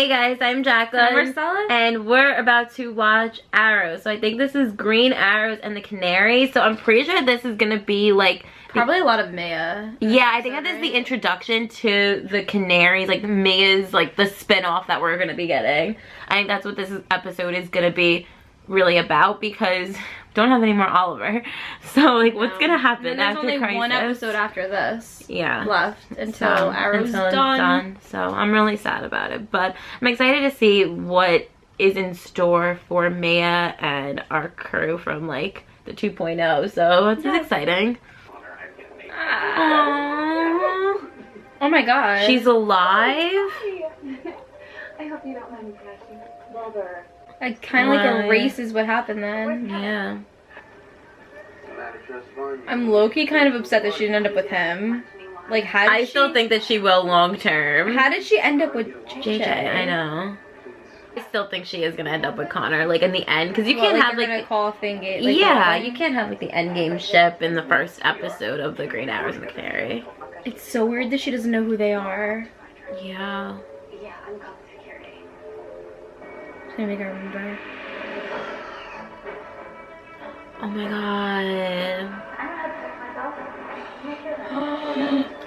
Hey guys, I'm Jacqueline. Marcella. And we're about to watch Arrows. So I think this is Green Arrows and the Canaries. So I'm pretty sure this is gonna be like probably a lot of Maya. Yeah, I think that this is the introduction to the Canaries, like Maya's like the spin-off that we're gonna be getting. I think that's what this episode is gonna be really about, because we don't have any more Oliver. So like what's gonna happen after There's only Crisis? one episode after this left until Arrow's done. So I'm really sad about it, but I'm excited to see what is in store for Maya and our crew from like the 2.0. So it's exciting. Aww. Oh my god. She's alive? I hope you don't mind me crashing. Mulder. I kind of like erases what happened then. Yeah. I'm low-key kind of upset that she didn't end up with him. Like, how did I still think that she will long term. How did she end up with JJ? I know. I still think she is gonna end up with Connor, like in the end, because you can't like, have like the call thing. Like, yeah, you can't have like the endgame ship in the first episode of the Green Arrows and the Canary. It's so weird that she doesn't know who they are. Yeah. Yeah, I'm called security. It's gonna make her remember. Oh my god. I know how to protect myself. Make sure that.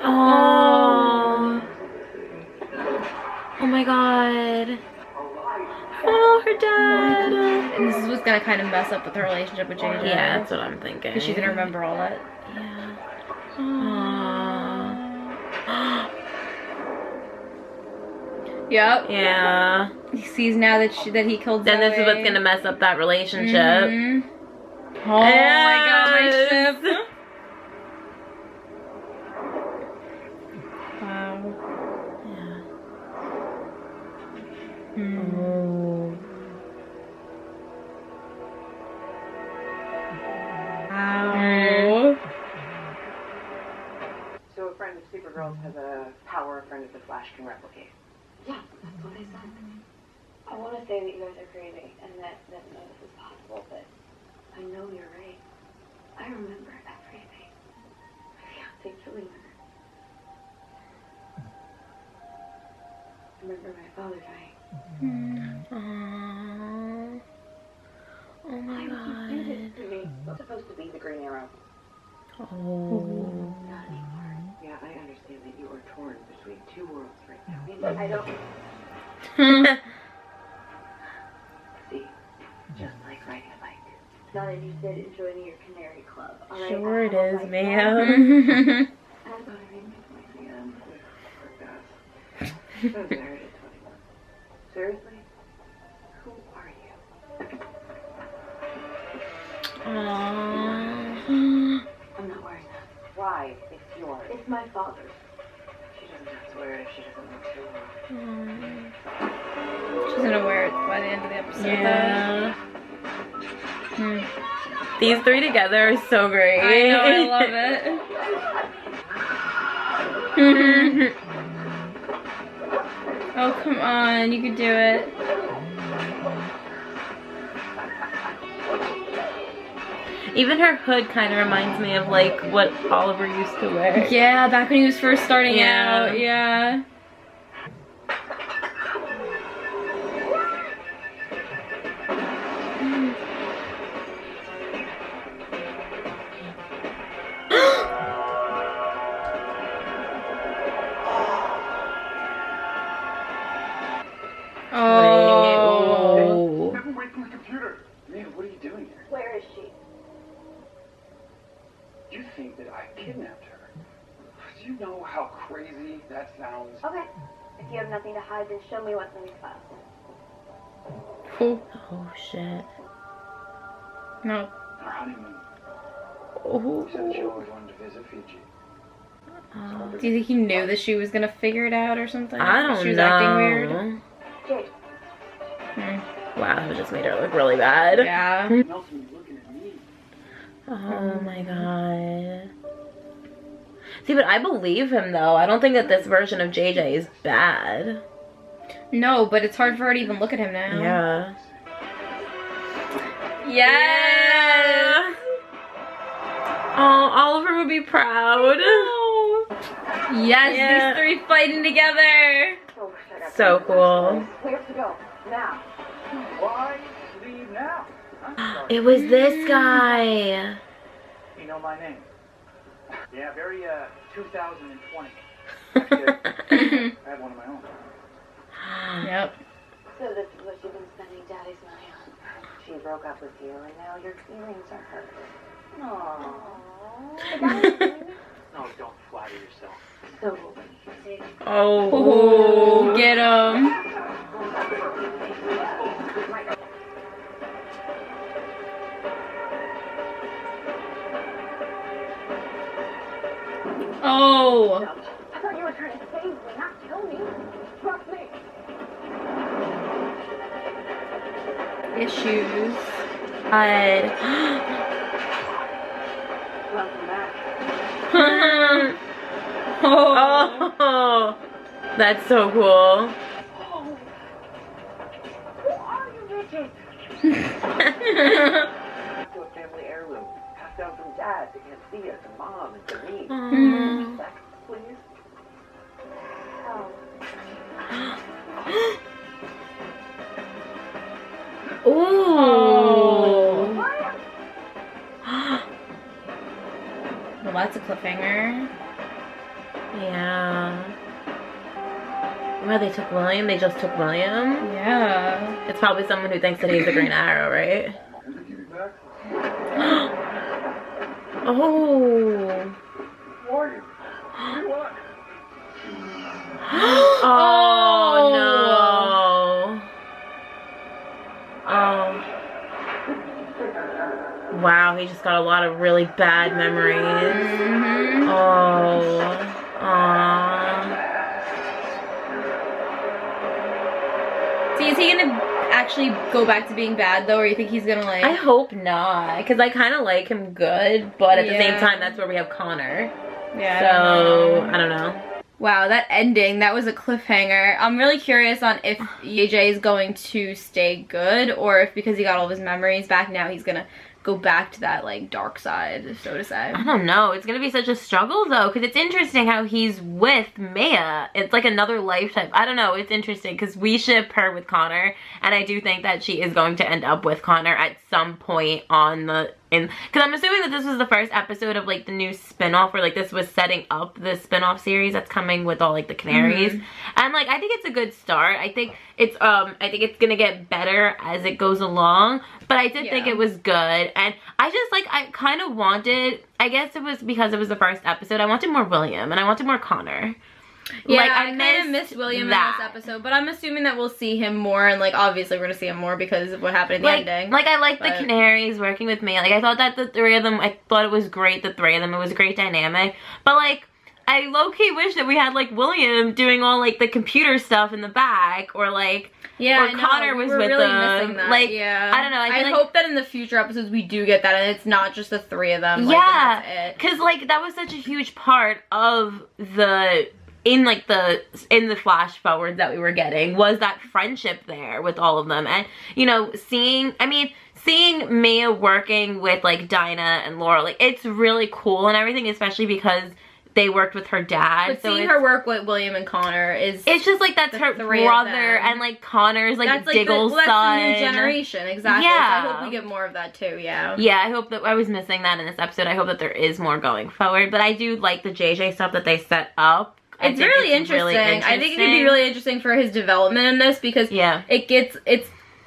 Oh. Oh my god. Oh, her dad. And this is what's gonna kind of mess up with her relationship with JJ. Yeah, that's what I'm thinking. Because she's gonna remember all that. Yeah. Aww. Yep. Yeah. He sees now that he killed Zoe. Then this is what's gonna mess up that relationship. Mm-hmm. Oh my god, my ship. Wow. Yeah. Oh. Wow. So a friend of Supergirl's has a power a friend of the Flash can replicate. Yeah, that's what I said. I want to say that you guys are crazy and that none of this is possible, but I know you're right. I remember everything. My fiance killing her. I remember my father dying. Aww. Oh my god. It's supposed to be the Green Arrow. Oh. Not anymore. Yeah, I understand that you are torn between two worlds right now. I don't See, just like riding a bike. not interested in joining your Canary Club. All right? Sure it I have a is, life ma'am. now. I'm gonna read my voice again. I was married at 21. Seriously? Who are you? Aww. I'm not wearing that. Why? It's yours. It's my father's. She doesn't have to wear it if she doesn't want to. She's gonna wear it by the end of the episode. Yeah. Hmm. These three together are so great. I know, I love it. Oh, come on, you could do it. Even her hood kind of reminds me of like what Oliver used to wear. Yeah, back when he was first starting Yeah. out, yeah. Oh. Step away from the computer. Mia, what are you doing here? Where is she? You think that I kidnapped her? Do you know how crazy that sounds? Okay. If you have nothing to hide, then show me what's in these files. Oh shit. No. Our honeymoon. Oh. You said that you always wanted to visit Fiji. Do you think he knew that she was gonna figure it out or something? I don't She was know. acting weird. Jade. Wow, that just made her look really bad. Yeah. Nelson, you're looking at me. Oh my god. See, but I believe him though. I don't think that this version of JJ is bad. No, but it's hard for her to even look at him now. Yeah. Yes! Oh, Oliver would be proud. Yes, Yeah. these three fighting together. Oh, shut up. So cool. We have to go now. Why leave now? I'm sorry. It was this guy. You know my name? Yeah, very 2020. Actually, I have one of my own. Yep. So this is what you've been spending Daddy's money on. She broke up with you, and now your feelings are hurt. Aww. No, don't flatter yourself. So, Oh, get him. Oh. I thought you were trying to save me, not kill me. Trust me. Issues. Welcome back. Oh, that's so cool. Who are you, Richard? To a family heirloom, passed down from Dad to Aunt Thea to Mom and to me. Sex, please. Oh. Ooh. Well, that's a cliffhanger. Yeah. Well, they took William. They just took William. Yeah. It's probably someone who thinks that he's the Green Arrow, right? Oh. Who are you? You what? Oh no. Oh. Wow, he just got a lot of really bad memories. Oh. Aww. See, is he gonna actually go back to being bad though, or you think he's gonna like? I hope not, because I kind of like him good, but at the same Yeah. time, that's where we have Connor. Yeah. So, I don't know. Wow, that ending, that was a cliffhanger. I'm really curious on if AJ is going to stay good, or if because he got all of his memories back now, he's gonna go back to that like dark side, so to say. I don't know. It's gonna be such a struggle though, because it's interesting how he's with Maya. It's like another lifetime. I don't know. It's interesting because we ship her with Connor, and I do think that she is going to end up with Connor at some point on the because I'm assuming that this was the first episode of like the new spin-off, or like this was setting up the spin-off series that's coming with all like the Canaries. And like I think it's a good start. I think it's gonna get better as it goes along, but I did think it was good. And I just like, I kind of wanted, I guess it was because it was the first episode, I wanted more William and I wanted more Connor. Yeah, like, I kind of missed William in this episode, but I'm assuming that we'll see him more, and like obviously we're gonna see him more because of what happened in the ending. Like I like the Canaries working with me. Like I thought that the three of them, I thought it was great, the three of them, it was a great dynamic. But like, I low-key wish that we had like William doing all like the computer stuff in the back, or like, yeah, or Connor was with really them. missing that. Like, yeah. I don't know. I hope that in the future eepisodes we do get that, and it's not just the three of them. Like, yeah, and that's it. because like that was such a huge part of the in the flash forward that we were getting, was that friendship there with all of them. And you know, seeing Maya working with like Dinah and Laura, like it's really cool and everything, especially because they worked with her dad. But so seeing her work with William and Connor is, it's just like that's her brother, and like Connor's like Diggle's son. That's the new generation, exactly. Yeah. So I hope we get more of that too. Yeah. Yeah, I hope that I was missing that in this episode. I hope that there is more going forward. But I do like the JJ stuff that they set up. It's really interesting. I think it could be really interesting for his development in this, because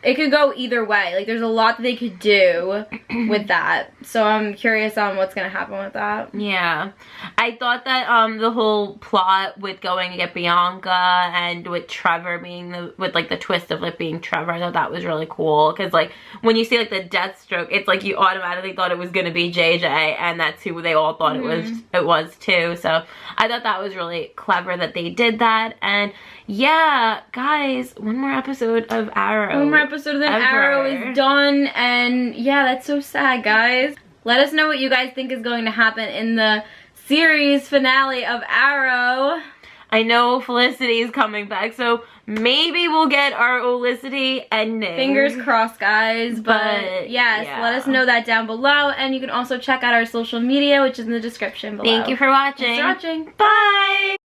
it could go either way. Like there's a lot that they could do with that. So I'm curious on what's gonna happen with that. Yeah. I thought that the whole plot with going to get Bianca and with Trevor being with like the twist of like being Trevor, I thought that was really cool. Cause like when you see like the Deathstroke, it's like you automatically thought it was gonna be JJ, and that's who they all thought it was too. So I thought that was really clever that they did that. And yeah, guys, one more episode of Arrow. One more episode of Arrow is done, and yeah, that's so sad, guys. Let us know what you guys think is going to happen in the series finale of Arrow. I know Felicity is coming back, so maybe we'll get our Olicity ending. Fingers crossed, guys. But yes, let us know that down below, and you can also check out our social media, which is in the description below. Thank you for watching. Thanks for watching. Bye!